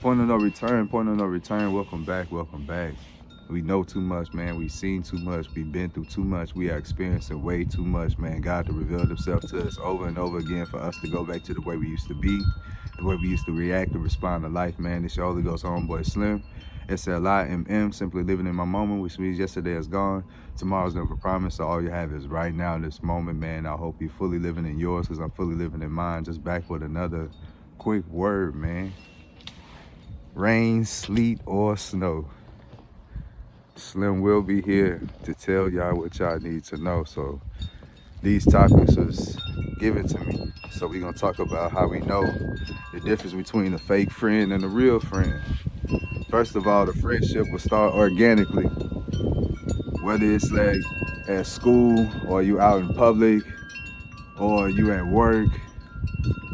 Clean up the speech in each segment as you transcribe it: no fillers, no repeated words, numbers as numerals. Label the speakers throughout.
Speaker 1: Point of no return, point of no return. Welcome back, welcome back. We know too much, man. We've seen too much. We've been through too much. We are experiencing way too much, man. God to reveal himself to us over and over again for us to go back to the way we used to be, the way we used to react and respond to life, man. It's your Holy Ghost homeboy Slim. SLIMM, simply living in my moment, which means yesterday is gone. Tomorrow's never promised. So all you have is right now, this moment, man. I hope you're fully living in yours because I'm fully living in mine. Just back with another quick word, man. Rain, sleet, or snow. Slim will be here to tell y'all what y'all need to know. So these topics was given to me. So we're gonna talk about how we know the difference between a fake friend and a real friend. First of all, the friendship will start organically. Whether it's like at school or you out in public or you at work,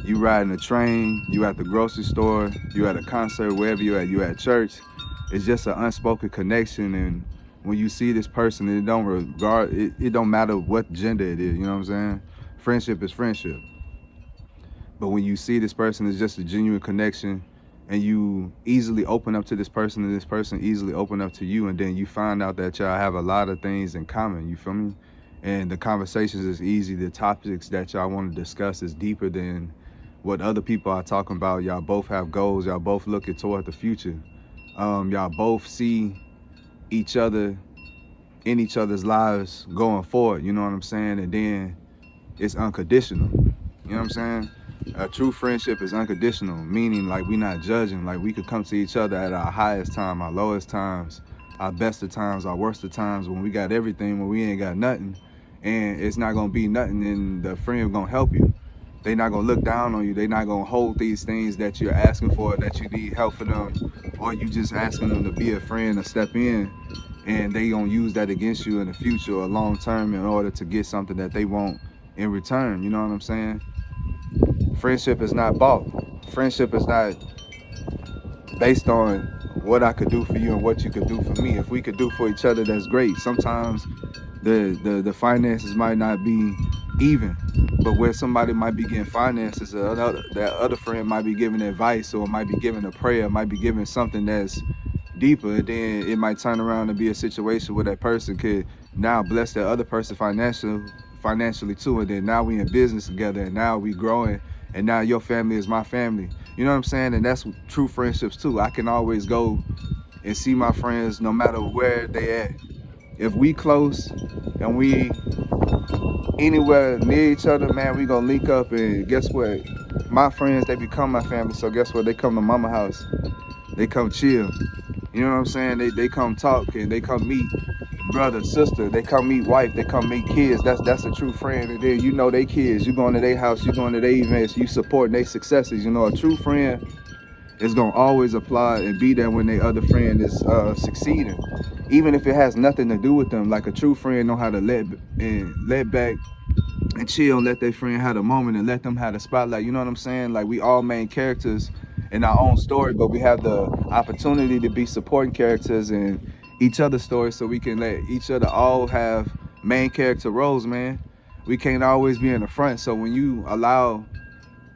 Speaker 1: you riding a train, you at the grocery store, you at a concert, wherever you at church. It's just an unspoken connection, and when you see this person, it don't matter what gender it is, you know what I'm saying? Friendship is friendship. But when you see this person, it's just a genuine connection, and you easily open up to this person, and this person easily open up to you, and then you find out that y'all have a lot of things in common, you feel me? And the conversations is easy, the topics that y'all want to discuss is deeper than what other people are talking about. Y'all both have goals, y'all both looking toward the future. Y'all both see each other in each other's lives going forward, you know what I'm saying? And then it's unconditional, you know what I'm saying? A true friendship is unconditional, meaning like we not judging, like we could come to each other at our highest time, our lowest times, our best of times, our worst of times, when we got everything, when we ain't got nothing, and it's not gonna be nothing, and the friend gonna help you. They not gonna look down on you. They not gonna hold these things that you're asking for, that you need help for them, or you just asking them to be a friend or step in, and they gonna use that against you in the future or long term in order to get something that they want in return. You know what I'm saying? Friendship is not bought. Friendship is not based on what I could do for you and what you could do for me. If we could do for each other, that's great. Sometimes the finances might not be even, but where somebody might be getting finances, that other friend might be giving advice, or might be giving a prayer, might be giving something that's deeper. And then it might turn around to be a situation where that person could now bless that other person financially too, and then now we in business together, and now we growing, and now your family is my family. You know what I'm saying? And that's true friendships too. I can always go and see my friends no matter where they at. If we close and we anywhere near each other, man, we gonna link up, and guess what? My friends, they become my family. So guess what? They come to mama house. They come chill. You know what I'm saying? They come talk, and they come meet brother, sister. They come meet wife. They come meet kids. That's a true friend. And then you know they kids. You going to their house. You going to their events. You supporting their successes. You know, a true friend is gonna always apply and be there when their other friend is succeeding, even if it has nothing to do with them. Like a true friend know how to let back and chill, and let their friend have a moment and let them have the spotlight. You know what I'm saying? Like we all main characters in our own story, but we have the opportunity to be supporting characters in each other's stories, so we can let each other all have main character roles, man. We can't always be in the front. So when you allow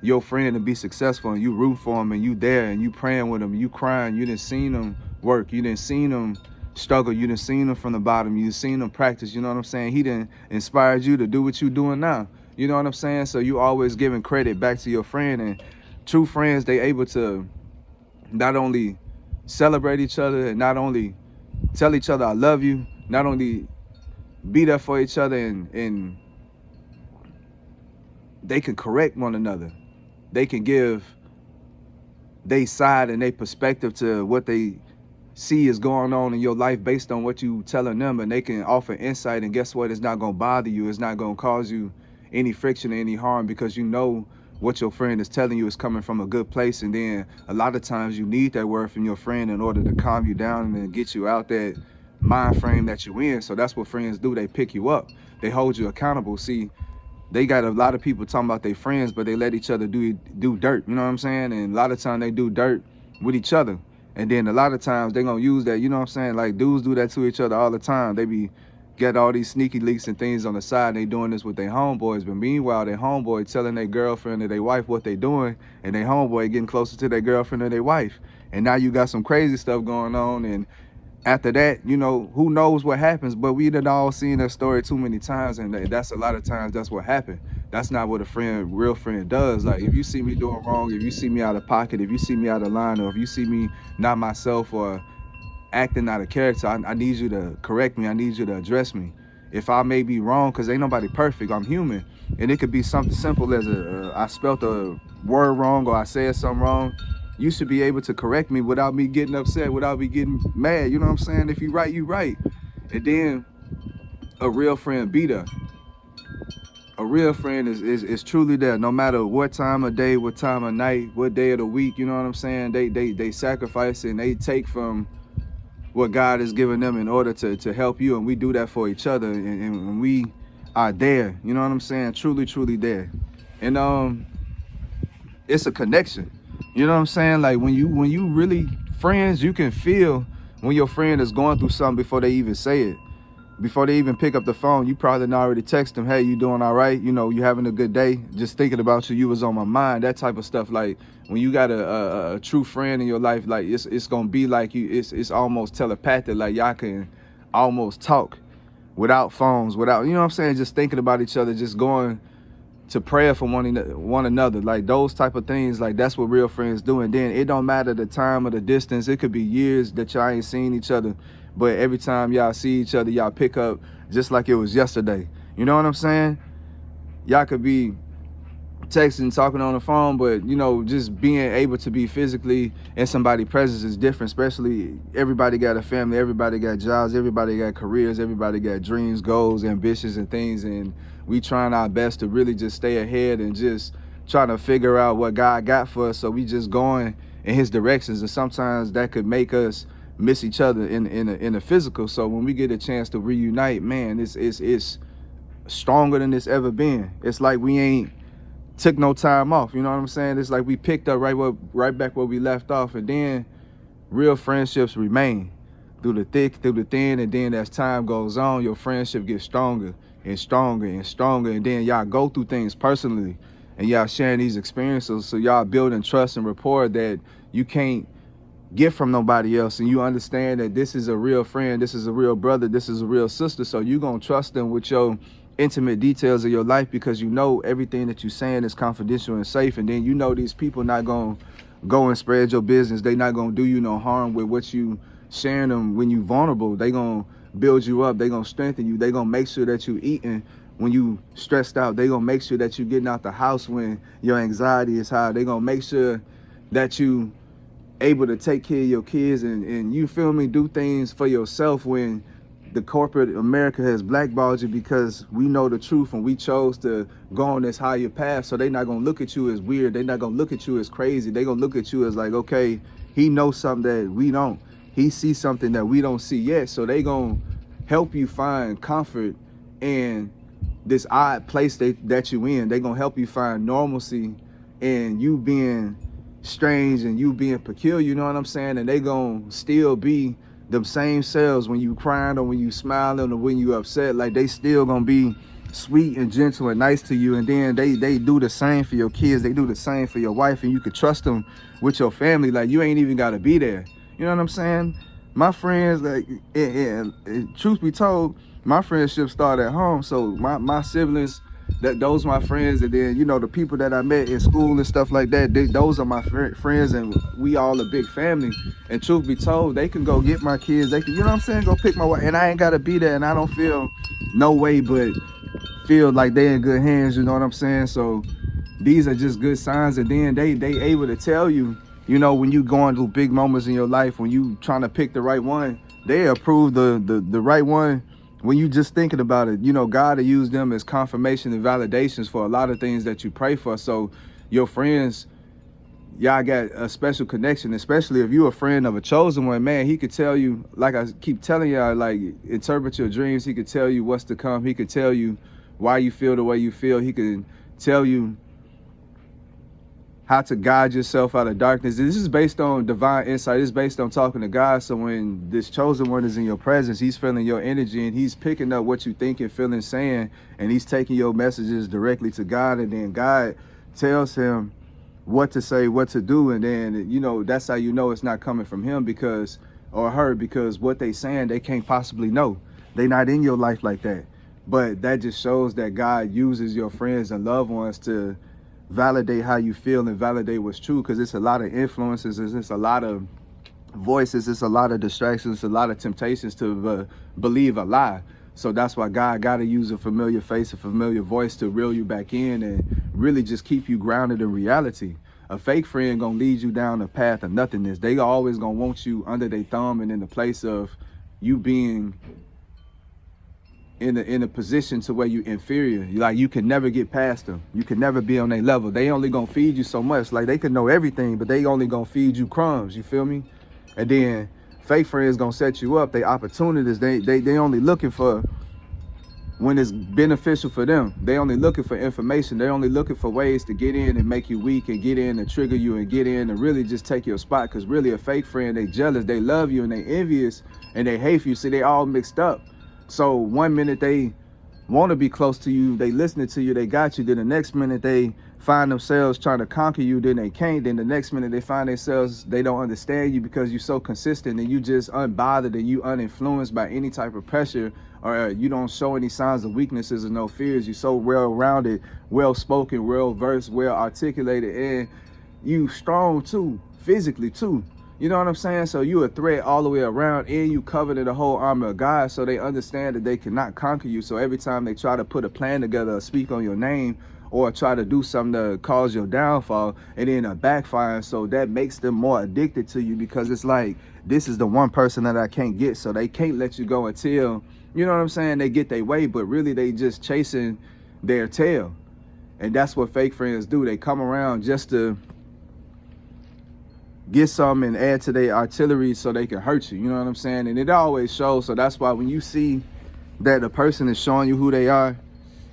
Speaker 1: your friend to be successful, and you root for him, and you there, and you praying with him, you crying, you didn't seen him work, you didn't seen him struggle, you didn't seen him from the bottom, you seen him practice, you know what I'm saying? He didn't inspired you to do what you doing now. You know what I'm saying? So you always giving credit back to your friend. And true friends, they able to not only celebrate each other, and not only tell each other I love you, not only be there for each other, and they can correct one another. They can give they side and they perspective to what they see is going on in your life based on what you telling them, and they can offer insight. And guess what? It's not gonna bother you. It's not gonna cause you any friction or any harm, because you know what your friend is telling you is coming from a good place. And then a lot of times you need that word from your friend in order to calm you down and get you out that mind frame that you in. So that's what friends do. They pick you up. They hold you accountable. See, they got a lot of people talking about their friends, but they let each other do dirt. You know what I'm saying? And a lot of times they do dirt with each other. And then a lot of times they gonna use that, you know what I'm saying? Like dudes do that to each other all the time. They be get all these sneaky leaks and things on the side. And they doing this with their homeboys, but meanwhile their homeboy telling their girlfriend or their wife what they doing, and their homeboy getting closer to their girlfriend or their wife. and now you got some crazy stuff going on, and after that, you know, who knows what happens. But we done all seen that story too many times, and that's a lot of times that's what happened. That's not what a friend, real friend, does. Like, if you see me doing wrong, if you see me out of pocket, if you see me out of line, or if you see me not myself or acting out of character, I need you to correct me. I need you to address me. If I may be wrong, because ain't nobody perfect, I'm human. And it could be something simple as I spelt a word wrong, or I said something wrong. You should be able to correct me without me getting upset, without me getting mad. You know what I'm saying? If you right, you right. And then a real friend be there. A real friend is truly there, no matter what time of day, what time of night, what day of the week. You know what I'm saying? They sacrifice and they take from what God has given them in order to help you, and we do that for each other, and we are there. You know what I'm saying? Truly, truly there. And it's a connection. You know what I'm saying? Like, when you really friends, you can feel when your friend is going through something before they even say it. Before they even pick up the phone, you probably already text them, hey, you doing all right? You know, you having a good day? Just thinking about you, you was on my mind, that type of stuff. Like, when you got a true friend in your life, like, it's gonna be like it's almost telepathic. Like, y'all can almost talk without phones, without, you know what I'm saying, just thinking about each other, just going to prayer for one another. Like, those type of things, like, that's what real friends do. And then it don't matter the time or the distance. It could be years that y'all ain't seen each other, but every time y'all see each other, y'all pick up just like it was yesterday. You know what I'm saying? Y'all could be texting, talking on the phone, but, you know, just being able to be physically in somebody's presence is different. Especially, everybody got a family, everybody got jobs, everybody got careers, everybody got dreams, goals, ambitions, and things. And we trying our best to really just stay ahead and just trying to figure out what God got for us. So we just going in his directions, and sometimes that could make us miss each other in the physical. So when we get a chance to reunite, man, it's stronger than it's ever been. It's like we ain't took no time off. You know what I'm saying? It's like we picked up right back where we left off. And then real friendships remain through the thick, through the thin. And then as time goes on, your friendship gets stronger and stronger and stronger. And then y'all go through things personally, and y'all sharing these experiences. So y'all building trust and rapport that you can't get from nobody else. And you understand that this is a real friend, this is a real brother, this is a real sister. So you gonna trust them with your intimate details of your life, because you know everything that you're saying is confidential and safe. And then you know these people not gonna go and spread your business. They not gonna do you no harm with what you sharing them when you vulnerable. They gonna build you up, they gonna strengthen you, they gonna make sure that you eating when you stressed out, they gonna make sure that you getting out the house when your anxiety is high, they gonna make sure that you able to take care of your kids, and you feel me, do things for yourself when the corporate America has blackballed you, because we know the truth and we chose to go on this higher path. So they not gonna look at you as weird, they not gonna look at you as crazy, they gonna look at you as like, okay, he knows something that we don't, he sees something that we don't see yet. So they gonna help you find comfort in this odd place that you in. They gonna help you find normalcy in you being strange and you being peculiar, you know what I'm saying? And they gonna still be them same selves when you crying or when you smiling or when you upset. Like, they still gonna be sweet and gentle and nice to you. And then they do the same for your kids, they do the same for your wife, and you could trust them with your family. Like, you ain't even gotta be there. You know what I'm saying? My friends, like, and truth be told, my friendship started at home. So my siblings, those my friends. And then, you know, the people that I met in school and stuff like that, those are my friends, and we all a big family. And truth be told, they can go get my kids, they can, you know what I'm saying, go pick my wife, and I ain't gotta be there, and I don't feel no way but feel like they in good hands, you know what I'm saying? So these are just good signs. And then they able to tell you, you know, when you going through big moments in your life, when you trying to pick the right one, they approve the right one. When you just thinking about it, you know, God will use them as confirmation and validations for a lot of things that you pray for. So your friends, y'all got a special connection, especially if you're a friend of a chosen one. Man, he could tell you, like I keep telling y'all, like, interpret your dreams. He could tell you what's to come. He could tell you why you feel the way you feel. He could tell you how to guide yourself out of darkness. This is based on divine insight. It's based on talking to God. So when this chosen one is in your presence, he's feeling your energy, and he's picking up what you think and feeling, saying, and he's taking your messages directly to God. And then God tells him what to say, what to do, and then, you know, that's how you know it's not coming from him because, or her, because what they saying they can't possibly know. They not in your life like that. But that just shows that God uses your friends and loved ones to validate how you feel and validate what's true, because it's a lot of influences, it's a lot of voices, it's a lot of distractions, it's a lot of temptations to believe a lie. So that's why God got to use a familiar face, a familiar voice to reel you back in and really just keep you grounded in reality. A fake friend gonna lead you down a path of nothingness. They always gonna want you under their thumb and in the place of you being in a position to where you inferior. Like, you can never get past them. You can never be on their level. They only gonna feed you so much. Like, they can know everything, but they only gonna feed you crumbs. You feel me? And then fake friends gonna set you up. They opportunities. They only looking for when it's beneficial for them. They only looking for information. They only looking for ways to get in and make you weak and get in and trigger you and get in and really just take your spot. Because really, a fake friend, they jealous, they love you, and they envious, and they hate you. See, they all mixed up. So one minute they want to be close to you, they listening to you, they got you. Then the next minute they find themselves trying to conquer you, then they can't. Then the next minute they find themselves, they don't understand you because you're so consistent and you just unbothered and you uninfluenced by any type of pressure, or you don't show any signs of weaknesses or no fears. You're so well-rounded, well-spoken, well-versed, well-articulated, and you strong too, physically too. You know what I'm saying? So you a threat all the way around, and you covered in the whole armor of God, so they understand that they cannot conquer you. So every time they try to put a plan together or speak on your name or try to do something to cause your downfall, and then a backfire, so that makes them more addicted to you, because it's like, this is the one person that I can't get, so they can't let you go until, you know what I'm saying, they get their way. But really they just chasing their tail. And that's what fake friends do. They come around just to get some and add to their artillery so they can hurt you. You know what I'm saying? And it always shows. So that's why when you see that a person is showing you who they are,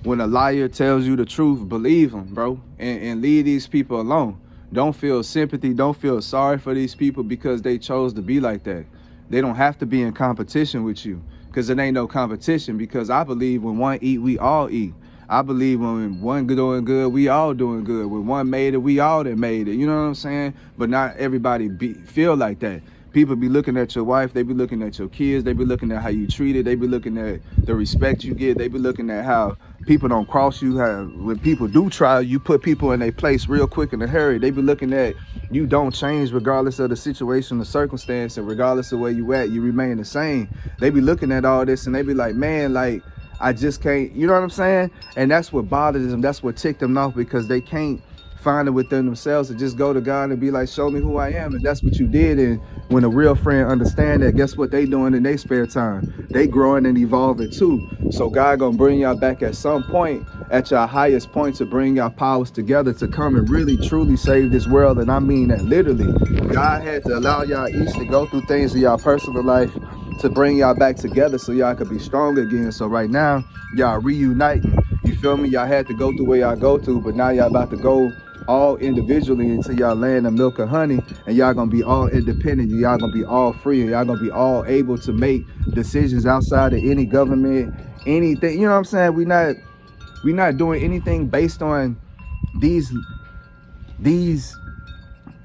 Speaker 1: when a liar tells you the truth, believe them, bro, and leave these people alone. Don't feel sympathy. Don't feel sorry for these people because they chose to be like that. They don't have to be in competition with you, because it ain't no competition. Because I believe when one eat, we all eat. I believe when one doing good, we all doing good. When one made it, we all that made it. You know what I'm saying? But not everybody feel like that. People be looking at your wife, they be looking at your kids, they be looking at how you treated, they be looking at the respect you get, they be looking at how people don't cross you, how when people do try, you put people in their place real quick in a hurry. They be looking at you don't change regardless of the situation, the circumstance, and regardless of where you at, you remain the same. They be looking at all this and they be like, man, like, I just can't, you know what I'm saying? And that's what bothers them. That's what ticked them off, because they can't find it within themselves to just go to God and be like, show me who I am. And that's what you did. And when a real friend understand that, guess what they doing in their spare time? They growing and evolving too. So God gonna bring y'all back at some point, at your highest point, to bring y'all powers together to come and really truly save this world. And I mean that literally. God had to allow y'all each to go through things in y'all personal life to bring y'all back together so y'all could be strong again. So right now, y'all reuniting. You feel me? Y'all had to go through where y'all go through, but now y'all about to go all individually until y'all land the milk and honey, and y'all gonna be all independent. Y'all gonna be all free, and y'all gonna be all able to make decisions outside of any government, anything. You know what I'm saying? We not doing anything based on these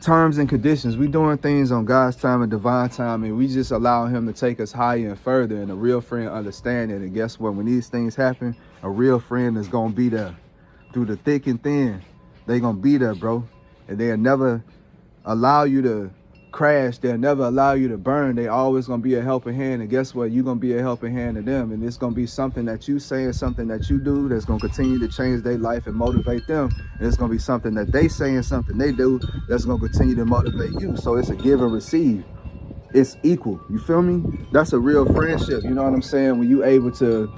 Speaker 1: terms and conditions. We doing things on God's time and divine time, and we just allow him to take us higher and further. And a real friend understand it. And guess what? When these things happen, a real friend is gonna be there through the thick and thin. They gonna be there, bro. And they'll never allow you to crash. They'll never allow you to burn. They always gonna be a helping hand. And guess what? You're gonna be a helping hand to them. And it's gonna be something that you say and something that you do that's gonna continue to change their life and motivate them. And it's gonna be something that they say and something they do that's gonna continue to motivate you. So it's a give and receive. It's equal. You feel me? That's a real friendship. You know what I'm saying? When you able to